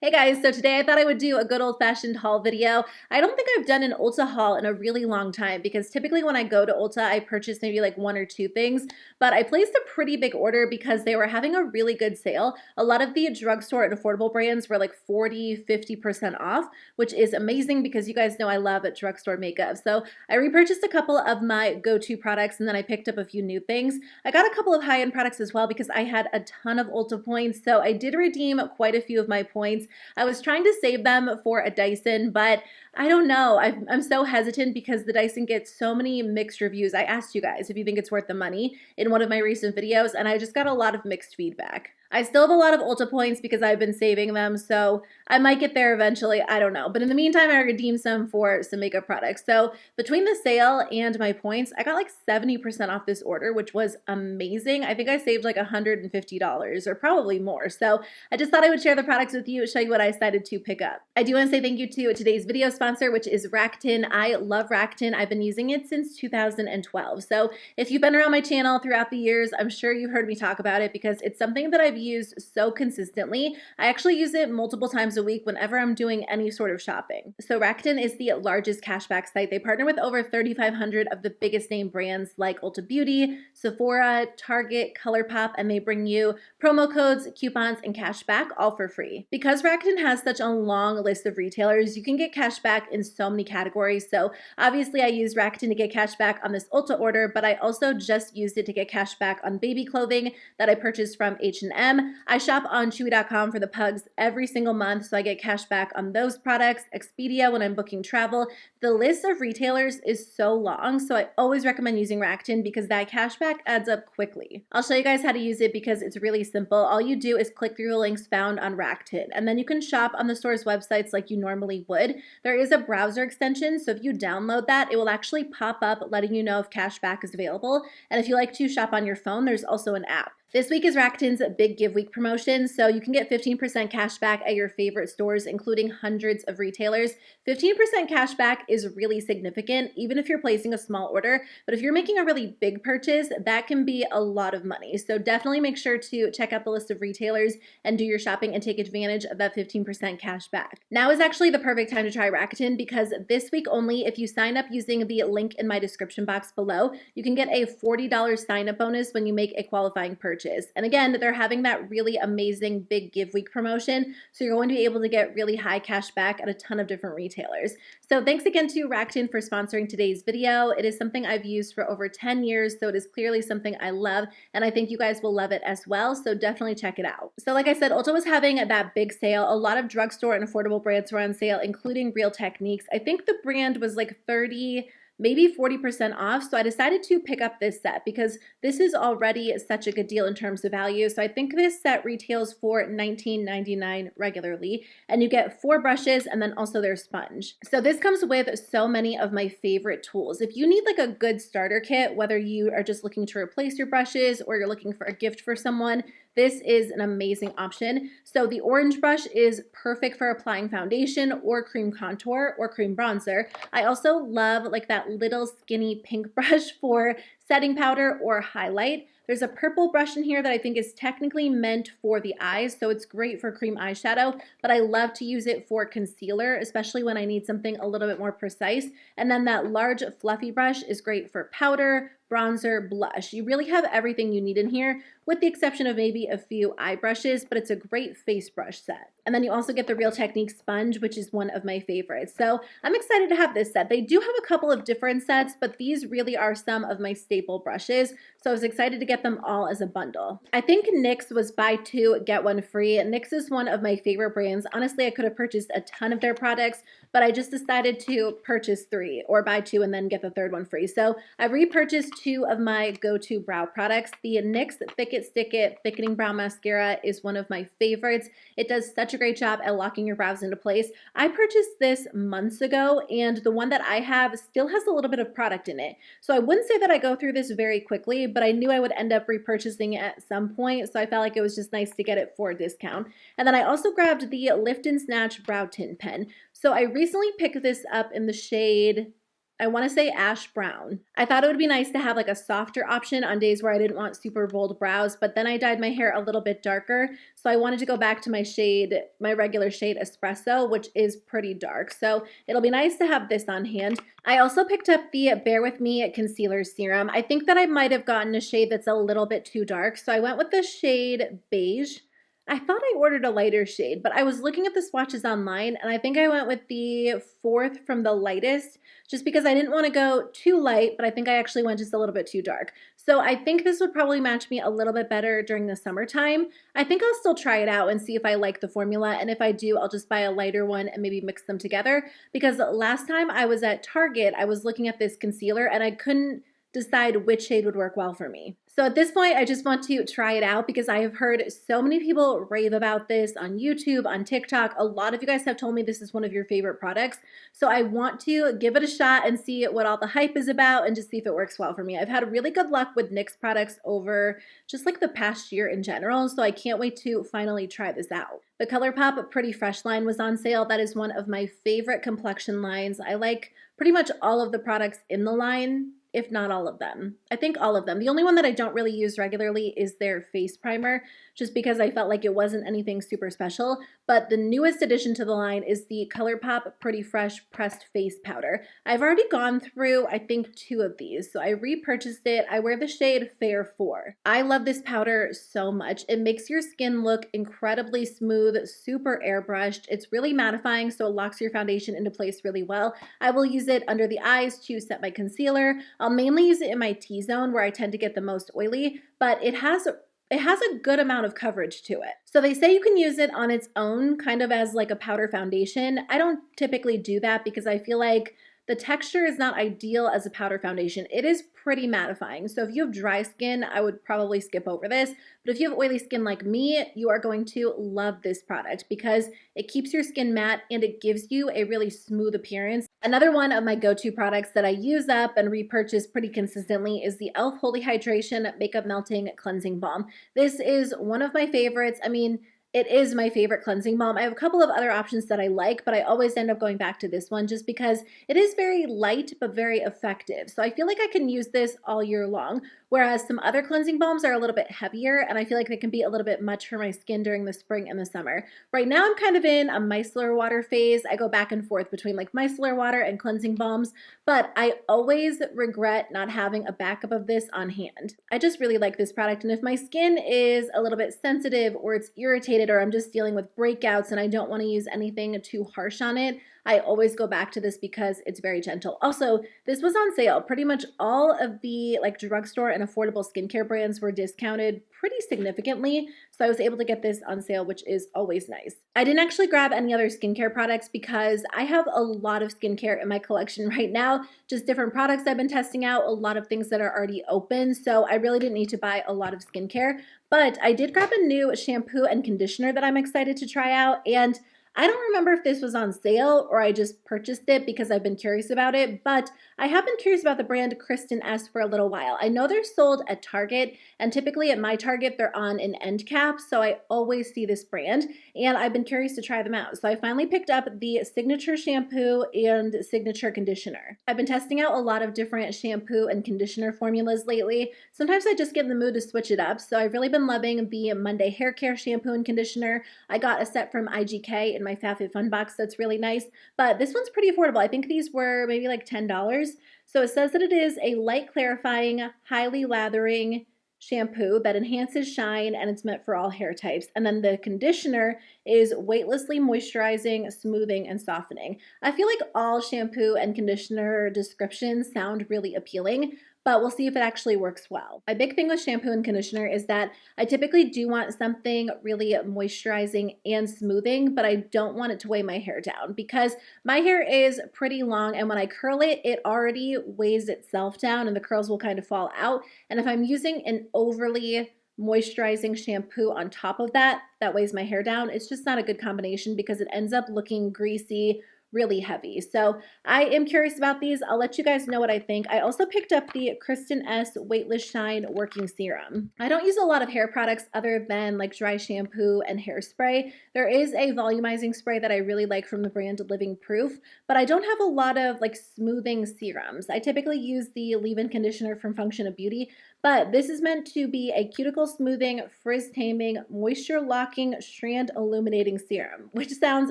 Hey guys, so today I thought I would do a good old-fashioned haul video. I don't think I've done an Ulta haul in a really long time because typically when I go to Ulta, I purchase maybe like one or two things, but I placed a pretty big order because they were having a really good sale. A lot of the drugstore and affordable brands were like 40–50% off, which is amazing because you guys know I love drugstore makeup. So I repurchased a couple of my go-to products and then I picked up a few new things. I got a couple of high-end products as well because I had a ton of Ulta points, so I did redeem quite a few of my points. I was trying to save them for a Dyson, but I don't know. I'm so hesitant because the Dyson gets so many mixed reviews. I asked you guys if you think it's worth the money in one of my recent videos, and I just got a lot of mixed feedback. I still have a lot of Ulta points because I've been saving them, so I might get there eventually. I don't know. But in the meantime, I redeemed some for some makeup products. So between the sale and my points, I got like 70% off this order, which was amazing. I think I saved like $150 or probably more. So I just thought I would share the products with you, show you what I decided to pick up. I do want to say thank you to today's video sponsor, which is Rakuten. I love Rakuten. I've been using it since 2012. So if you've been around my channel throughout the years, I'm sure you've heard me talk about it because it's something that I've used so consistently. I actually use it multiple times a week whenever I'm doing any sort of shopping. So Rakuten is the largest cashback site. They partner with over 3,500 of the biggest name brands like Ulta Beauty, Sephora, Target, ColourPop, and they bring you promo codes, coupons, and cashback all for free. Because Rakuten has such a long list of retailers, you can get cashback in so many categories. So obviously I use Rakuten to get cashback on this Ulta order, but I also just used it to get cashback on baby clothing that I purchased from H&M. I shop on Chewy.com for the pugs every single month, so I get cash back on those products. Expedia when I'm booking travel. The list of retailers is so long, so I always recommend using Rakuten because that cash back adds up quickly. I'll show you guys how to use it because it's really simple. All you do is click through the links found on Rakuten, and then you can shop on the store's websites like you normally would. There is a browser extension, so if you download that, it will actually pop up letting you know if cash back is available. And if you like to shop on your phone, there's also an app. This week is Rakuten's Big Give Week promotion, so you can get 15% cash back at your favorite stores, including hundreds of retailers. 15% cash back is really significant, even if you're placing a small order, but if you're making a really big purchase, that can be a lot of money. So definitely make sure to check out the list of retailers and do your shopping and take advantage of that 15% cash back. Now is actually the perfect time to try Rakuten because this week only, if you sign up using the link in my description box below, you can get a $40 sign-up bonus when you make a qualifying purchase. And again, they're having that really amazing Big Give Week promotion, so you're going to be able to get really high cash back at a ton of different retailers. So thanks again to Rakuten for sponsoring today's video. It is something I've used for over 10 years, so it is clearly something I love, and I think you guys will love it as well, so definitely check it out. So like I said, Ulta was having that big sale. A lot of drugstore and affordable brands were on sale, including Real Techniques. I think the brand was like 30%, maybe 40% off. So I decided to pick up this set because this is already such a good deal in terms of value. So I think this set retails for $19.99 regularly, and you get 4 brushes and then also their sponge. So this comes with so many of my favorite tools. If you need like a good starter kit, whether you are just looking to replace your brushes or you're looking for a gift for someone, this is an amazing option. So the orange brush is perfect for applying foundation or cream contour or cream bronzer. I also love like that little skinny pink brush for setting powder or highlight. There's a purple brush in here that I think is technically meant for the eyes, so it's great for cream eyeshadow, but I love to use it for concealer, especially when I need something a little bit more precise. And then that large fluffy brush is great for powder, bronzer, blush. You really have everything you need in here, with the exception of maybe a few eye brushes, but it's a great face brush set. And then you also get the Real Techniques sponge, which is one of my favorites. So I'm excited to have this set. They do have a couple of different sets, but these really are some of my staple brushes. So I was excited to get them all as a bundle. I think NYX was buy 2, get 1 free. NYX is one of my favorite brands. Honestly, I could have purchased a ton of their products, but I just decided to purchase 3 or buy 2 and then get the third one free. So I repurchased 2 of my go-to brow products. The NYX Thick It Stick It Thickening Brow Mascara is one of my favorites. It does such a great job at locking your brows into place. I purchased this months ago, and the one that I have still has a little bit of product in it. So I wouldn't say that I go through this very quickly, but I knew I would end up repurchasing it at some point, so I felt like it was just nice to get it for a discount. And then I also grabbed the Lift and Snatch Brow Tint Pen. So I recently picked this up in the shade I want to say ash brown. I thought it would be nice to have like a softer option on days where I didn't want super bold brows, but then I dyed my hair a little bit darker. So I wanted to go back to my shade, my regular shade Espresso, which is pretty dark. So it'll be nice to have this on hand. I also picked up the Bear With Me Concealer Serum. I think that I might have gotten a shade that's a little bit too dark. So I went with the shade Beige. I thought I ordered a lighter shade, but I was looking at the swatches online and I think I went with the fourth from the lightest just because I didn't want to go too light, but I think I actually went just a little bit too dark. So I think this would probably match me a little bit better during the summertime. I think I'll still try it out and see if I like the formula, and if I do, I'll just buy a lighter one and maybe mix them together, because last time I was at Target, I was looking at this concealer and I couldn't decide which shade would work well for me. So at this point, I just want to try it out because I have heard so many people rave about this on YouTube, on TikTok. A lot of you guys have told me this is one of your favorite products. So I want to give it a shot and see what all the hype is about and just see if it works well for me. I've had really good luck with NYX products over just like the past year in general. So I can't wait to finally try this out. The ColourPop Pretty Fresh line was on sale. That is one of my favorite complexion lines. I like pretty much all of the products in the line, if not all of them. I think all of them. The only one that I don't really use regularly is their face primer, just because I felt like it wasn't anything super special. But the newest addition to the line is the ColourPop Pretty Fresh Pressed Face Powder. I've already gone through, I think, 2 of these, so I repurchased it. I wear the shade Fair 4. I love this powder so much. It makes your skin look incredibly smooth, super airbrushed. It's really mattifying, so it locks your foundation into place really well. I will use it under the eyes to set my concealer. I'll mainly use it in my T-zone where I tend to get the most oily, but it has a good amount of coverage to it. So they say you can use it on its own, kind of as like a powder foundation. I don't typically do that because I feel like the texture is not ideal as a powder foundation. It is pretty mattifying. So if you have dry skin, I would probably skip over this. But if you have oily skin like me, you are going to love this product because it keeps your skin matte and it gives you a really smooth appearance. Another one of my go-to products that I use up and repurchase pretty consistently is the e.l.f. Holy Hydration Makeup Melting Cleansing Balm. This is one of my favorites. I mean, it is my favorite cleansing balm. I have a couple of other options that I like, but I always end up going back to this one just because it is very light but very effective. So I feel like I can use this all year long, whereas some other cleansing balms are a little bit heavier and I feel like they can be a little bit much for my skin during the spring and the summer. Right now I'm kind of in a micellar water phase. I go back and forth between like micellar water and cleansing balms, but I always regret not having a backup of this on hand. I just really like this product, and if my skin is a little bit sensitive or it's irritated or I'm just dealing with breakouts and I don't want to use anything too harsh on it, I always go back to this because it's very gentle. Also, this was on sale. Pretty much all of the like drugstore and affordable skincare brands were discounted pretty significantly, so I was able to get this on sale, which is always nice. I didn't actually grab any other skincare products because I have a lot of skincare in my collection right now, just different products I've been testing out, a lot of things that are already open, so I really didn't need to buy a lot of skincare. But I did grab a new shampoo and conditioner that I'm excited to try out, and I don't remember if this was on sale or I just purchased it because I've been curious about it, but I have been curious about the brand Kristen S for a little while. I know they're sold at Target, and typically at my Target they're on an end cap, so I always see this brand, and I've been curious to try them out. So I finally picked up the Signature Shampoo and Signature Conditioner. I've been testing out a lot of different shampoo and conditioner formulas lately. Sometimes I just get in the mood to switch it up, so I've really been loving the Monday Hair Care Shampoo and Conditioner. I got a set from IGK in my FabFitFun box that's really nice, but this one's pretty affordable. I think these were maybe like $10. So it says that it is a light clarifying, highly lathering shampoo that enhances shine, and it's meant for all hair types. And then the conditioner is weightlessly moisturizing, smoothing, and softening. I feel like all shampoo and conditioner descriptions sound really appealing, but we'll see if it actually works well. My big thing with shampoo and conditioner is that I typically do want something really moisturizing and smoothing, but I don't want it to weigh my hair down because my hair is pretty long, and when I curl it, it already weighs itself down and the curls will kind of fall out. And if I'm using an overly moisturizing shampoo on top of that weighs my hair down, it's just not a good combination because it ends up looking greasy, really heavy. So I am curious about these. I'll let you guys know what I think. I also picked up the Kristen S Weightless Shine Working Serum. I don't use a lot of hair products other than like dry shampoo and hairspray. There is a volumizing spray that I really like from the brand Living Proof, but I don't have a lot of like smoothing serums. I typically use the leave-in conditioner from Function of Beauty, but this is meant to be a cuticle smoothing, frizz taming, moisture locking, strand illuminating serum, which sounds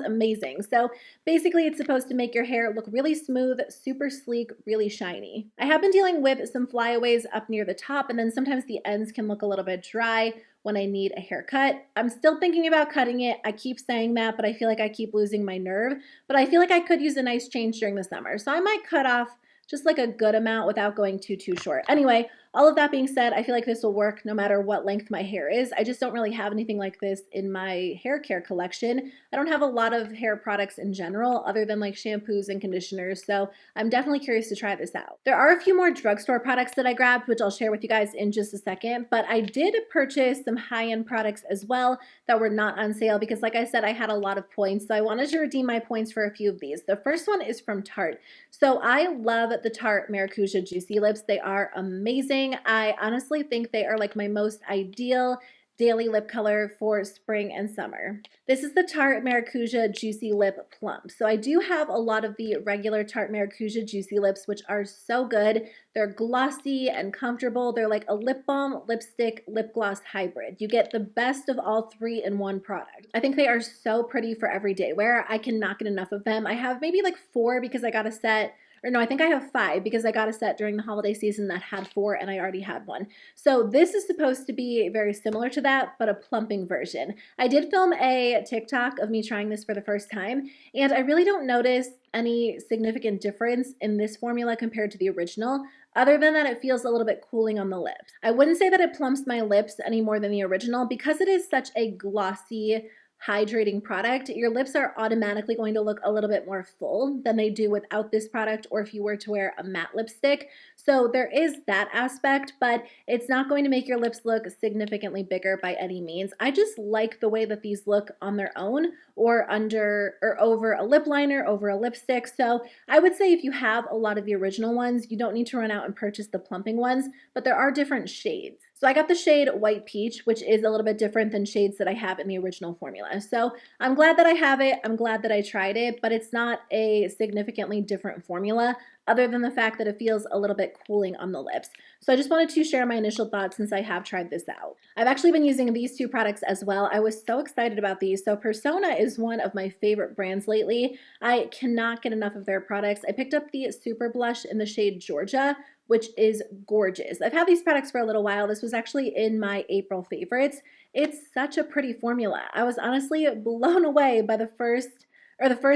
amazing. So basically it's supposed to make your hair look really smooth, super sleek, really shiny. I have been dealing with some flyaways up near the top, and then sometimes the ends can look a little bit dry when I need a haircut. I'm still thinking about cutting it. I keep saying that, but I feel like I keep losing my nerve. But I feel like I could use a nice change during the summer. So I might cut off just like a good amount without going too short. Anyway, all of that being said, I feel like this will work no matter what length my hair is. I just don't really have anything like this in my hair care collection. I don't have a lot of hair products in general other than like shampoos and conditioners, so I'm definitely curious to try this out. There are a few more drugstore products that I grabbed, which I'll share with you guys in just a second, but I did purchase some high-end products as well that were not on sale because like I said, I had a lot of points, so I wanted to redeem my points for a few of these. The first one is from Tarte. So I love the Tarte Maracuja Juicy Lips. They are amazing. I honestly think they are like my most ideal daily lip color for spring and summer. This is the Tarte Maracuja Juicy Lip Plump. So I do have a lot of the regular Tarte Maracuja Juicy Lips, which are so good. They're glossy and comfortable. They're like a lip balm, lipstick, lip gloss hybrid. You get the best of all three in one product. I think they are so pretty for everyday wear. I cannot get enough of them. I have maybe like 4 because I got a set. Or no, I think I have 5 because I got a set during the holiday season that had 4 and I already had one. So this is supposed to be very similar to that, but a plumping version. I did film a TikTok of me trying this for the first time, and I really don't notice any significant difference in this formula compared to the original, other than that it feels a little bit cooling on the lips. I wouldn't say that it plumps my lips any more than the original because it is such a glossy, hydrating product. Your lips are automatically going to look a little bit more full than they do without this product or if you were to wear a matte lipstick. So there is that aspect, but it's not going to make your lips look significantly bigger by any means. I just like the way that these look on their own or under or over a lip liner, over a lipstick. So I would say if you have a lot of the original ones, you don't need to run out and purchase the plumping ones, but there are different shades. So I got the shade White Peach, which is a little bit different than shades that I have in the original formula. So I'm glad that I have it. I'm glad that I tried it, but it's not a significantly different formula other than the fact that it feels a little bit cooling on the lips. So I just wanted to share my initial thoughts since I have tried this out. I've actually been using these 2 products as well. I was so excited about these. So Persona is one of my favorite brands lately. I cannot get enough of their products. I picked up the Super Blush in the shade Georgia, which is gorgeous. I've had these products for a little while. This was actually in my April favorites. It's such a pretty formula. I was honestly blown away by the first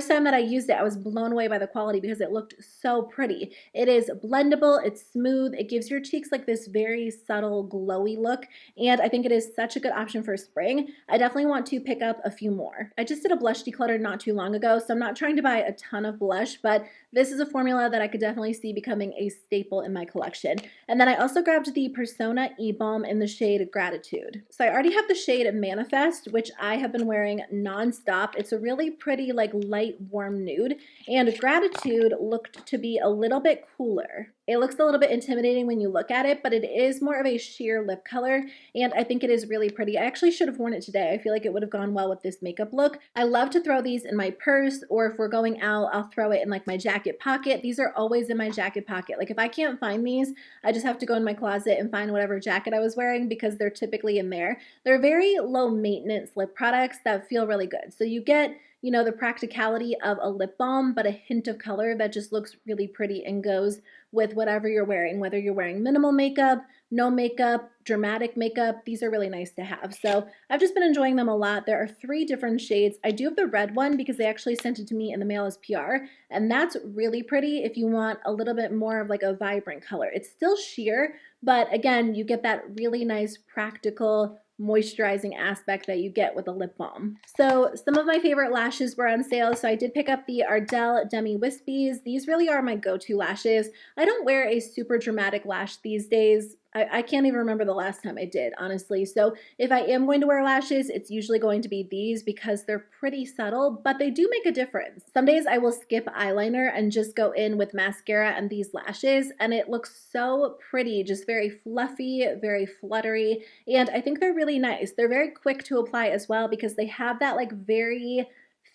time that I used it. I was blown away by the quality because it looked so pretty. It is blendable, it's smooth, it gives your cheeks like this very subtle glowy look, and I think it is such a good option for spring. I definitely want to pick up a few more. I just did a blush declutter not too long ago, so I'm not trying to buy a ton of blush, but this is a formula that I could definitely see becoming a staple in my collection. And then I also grabbed the Persona E-Balm in the shade Gratitude. So I already have the shade Manifest, which I have been wearing nonstop. It's a really pretty like light warm nude, and Gratitude looked to be a little bit cooler. It looks a little bit intimidating when you look at it, but it is more of a sheer lip color, and I think it is really pretty. I actually should have worn it today. I feel like it would have gone well with this makeup look. I love to throw these in my purse, or if we're going out, I'll throw it in like my jacket pocket. These are always in my jacket pocket. Like if I can't find these, I just have to go in my closet and find whatever jacket I was wearing because they're typically in there. They're very low maintenance lip products that feel really good. So you get, you know, the practicality of a lip balm, but a hint of color that just looks really pretty and goes with whatever you're wearing, whether you're wearing minimal makeup, no makeup, dramatic makeup. These are really nice to have. So I've just been enjoying them a lot. There are 3 different shades. I do have the red one because they actually sent it to me in the mail as PR, and that's really pretty if you want a little bit more of like a vibrant color. It's still sheer, but again, you get that really nice practical moisturizing aspect that you get with a lip balm. So some of my favorite lashes were on sale. So I did pick up the Ardell Demi Wispies. These really are my go-to lashes. I don't wear a super dramatic lash these days. I can't even remember the last time I did, honestly. So if I am going to wear lashes, it's usually going to be these because they're pretty subtle, but they do make a difference. Some days I will skip eyeliner and just go in with mascara and these lashes, and it looks so pretty, just very fluffy, very fluttery, and I think they're really nice. They're very quick to apply as well because they have that like very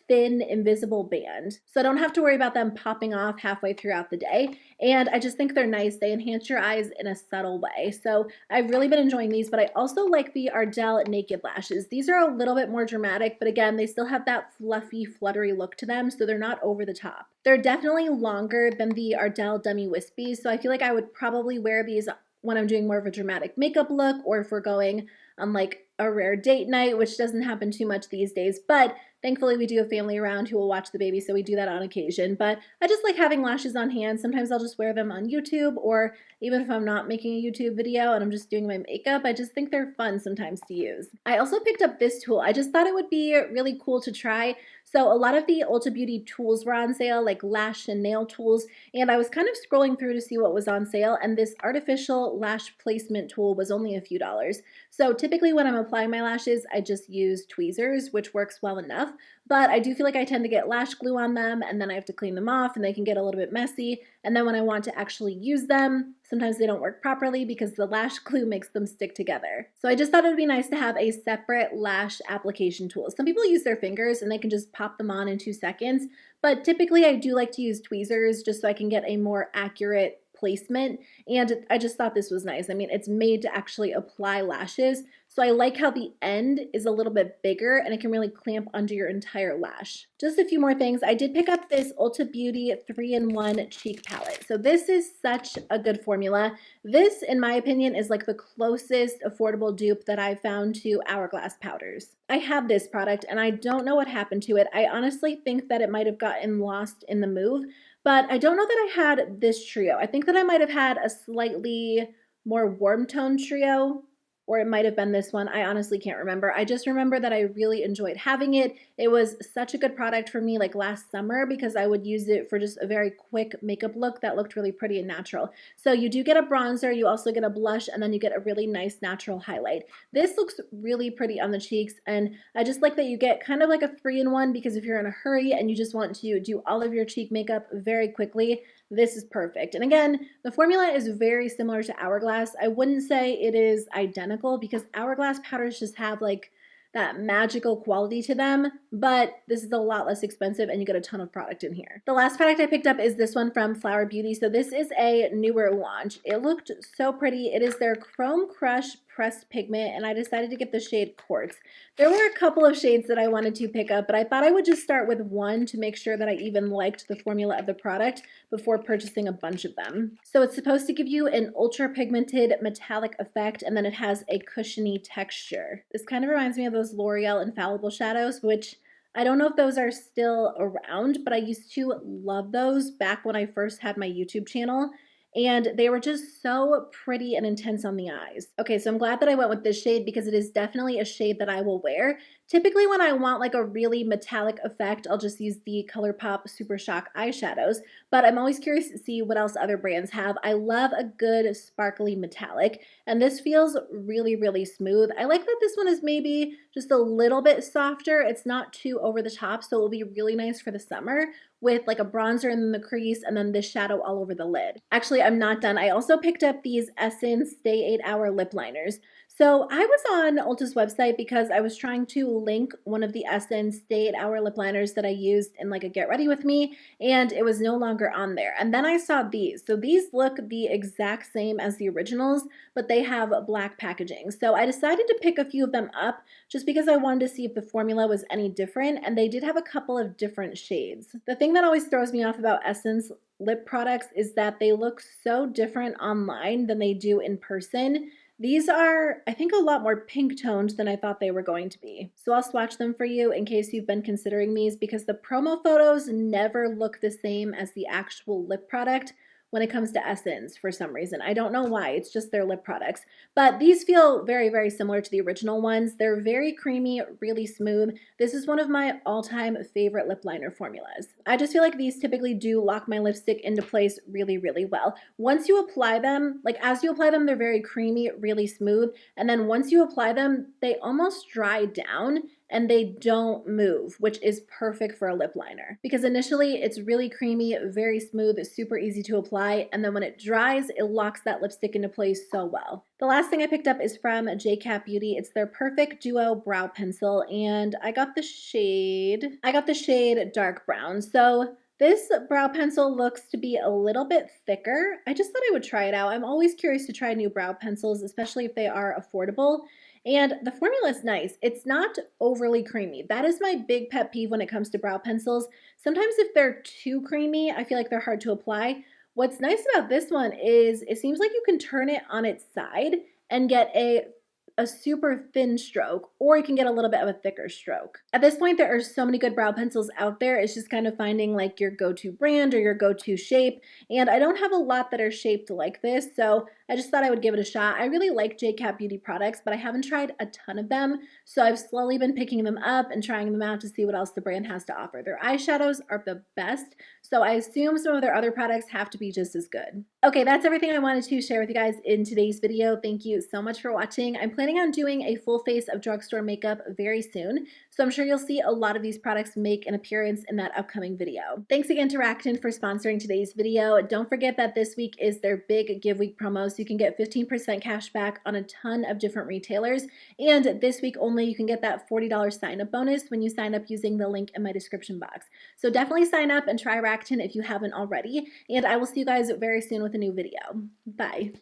thin invisible band, so I don't have to worry about them popping off halfway throughout the day. And I just think they're nice. They enhance your eyes in a subtle way. So I've really been enjoying these, but I also like the Ardell Naked Lashes. These are a little bit more dramatic, but again, they still have that fluffy, fluttery look to them, so they're not over the top. They're definitely longer than the Ardell Dummy Wispies, so I feel like I would probably wear these when I'm doing more of a dramatic makeup look, or if we're going on like a rare date night, which doesn't happen too much these days, but thankfully we do have family around who will watch the baby, so we do that on occasion. But I just like having lashes on hand. Sometimes I'll just wear them on YouTube, or even if I'm not making a YouTube video and I'm just doing my makeup, I just think they're fun sometimes to use. I also picked up this tool. I just thought it would be really cool to try. So a lot of the Ulta Beauty tools were on sale, like lash and nail tools, and I was kind of scrolling through to see what was on sale, and this artificial lash placement tool was only a few dollars. So typically when I'm applying my lashes, I just use tweezers, which works well enough, but I do feel like I tend to get lash glue on them, and then I have to clean them off, and they can get a little bit messy, and then when I want to actually use them, sometimes they don't work properly because the lash glue makes them stick together. So I just thought it would be nice to have a separate lash application tool. Some people use their fingers and they can just pop them on in 2 seconds, but typically I do like to use tweezers just so I can get a more accurate placement, and I just thought this was nice. I mean, it's made to actually apply lashes, so I like how the end is a little bit bigger and it can really clamp under your entire lash. Just a few more things. I did pick up this Ulta Beauty 3-in-1 cheek palette. So this is such a good formula. This, in my opinion, is like the closest affordable dupe that I've found to Hourglass powders. I have this product and I don't know what happened to it. I honestly think that it might have gotten lost in the move, but I don't know that I had this trio. I think that I might have had a slightly more warm tone trio, or it might have been this one. I honestly can't remember. I just remember that I really enjoyed having it. It was such a good product for me like last summer because I would use it for just a very quick makeup look that looked really pretty and natural. So you do get a bronzer, you also get a blush, and then you get a really nice natural highlight. This looks really pretty on the cheeks, and I just like that you get kind of like a 3-in-1 because if you're in a hurry and you just want to do all of your cheek makeup very quickly, this is perfect. And again, the formula is very similar to Hourglass. I wouldn't say it is identical because Hourglass powders just have like that magical quality to them, but this is a lot less expensive and you get a ton of product in here. The last product I picked up is this one from Flower Beauty. So this is a newer launch. It looked so pretty. It is their Chrome Crush Pressed Pigment, and I decided to get the shade Quartz. There were a couple of shades that I wanted to pick up, but I thought I would just start with one to make sure that I even liked the formula of the product before purchasing a bunch of them. So it's supposed to give you an ultra pigmented metallic effect, and then it has a cushiony texture. This kind of reminds me of those L'Oreal Infallible shadows, which I don't know if those are still around, but I used to love those back when I first had my YouTube channel, and they were just so pretty and intense on the eyes. Okay, so I'm glad that I went with this shade because it is definitely a shade that I will wear. Typically when I want like a really metallic effect, I'll just use the ColourPop Super Shock eyeshadows, but I'm always curious to see what else other brands have. I love a good sparkly metallic, and this feels really, really smooth. I like that this one is maybe just a little bit softer. It's not too over the top, so it will be really nice for the summer with like a bronzer in the crease and then this shadow all over the lid. Actually, I'm not done. I also picked up these Essence Stay 8 Hour Lip Liners. So I was on Ulta's website because I was trying to link one of the Essence Stay 8 Hour Lip Liners that I used in like a Get Ready With Me, and it was no longer on there. And then I saw these. So these look the exact same as the originals, but they have black packaging. So I decided to pick a few of them up just because I wanted to see if the formula was any different, and they did have a couple of different shades. The thing that always throws me off about Essence lip products is that they look so different online than they do in person. These are, I think, a lot more pink toned than I thought they were going to be. So I'll swatch them for you in case you've been considering these because the promo photos never look the same as the actual lip product, when it comes to Essence for some reason. I don't know why. It's just their lip products. But these feel very, very similar to the original ones. They're very creamy, really smooth. This is one of my all-time favorite lip liner formulas. I just feel like these typically do lock my lipstick into place really, really well. Once you apply them, like as you apply them, they're very creamy, really smooth. And then once you apply them, they almost dry down and they don't move, which is perfect for a lip liner. Because initially it's really creamy, very smooth, super easy to apply, and then when it dries, it locks that lipstick into place so well. The last thing I picked up is from JCat Beauty. It's their Perfect Duo Brow Pencil, and I got the shade Dark Brown. So this brow pencil looks to be a little bit thicker. I just thought I would try it out. I'm always curious to try new brow pencils, especially if they are affordable. And the formula is nice. It's not overly creamy. That is my big pet peeve when it comes to brow pencils. Sometimes if they're too creamy, I feel like they're hard to apply. What's nice about this one is it seems like you can turn it on its side and get a super thin stroke, or you can get a little bit of a thicker stroke. At this point, there are so many good brow pencils out there. It's just kind of finding like your go-to brand or your go-to shape. And I don't have a lot that are shaped like this, so I just thought I would give it a shot. I really like JCat Beauty products, but I haven't tried a ton of them. So I've slowly been picking them up and trying them out to see what else the brand has to offer. Their eyeshadows are the best, so I assume some of their other products have to be just as good. Okay, that's everything I wanted to share with you guys in today's video. Thank you so much for watching. I'm planning on doing a full face of drugstore makeup very soon, so I'm sure you'll see a lot of these products make an appearance in that upcoming video. Thanks again to Rakuten for sponsoring today's video. Don't forget that this week is their big give week promo, so you can get 15% cash back on a ton of different retailers, and this week only you can get that $40 sign up bonus when you sign up using the link in my description box. So definitely sign up and try Rakuten if you haven't already, and I will see you guys very soon with a new video. Bye.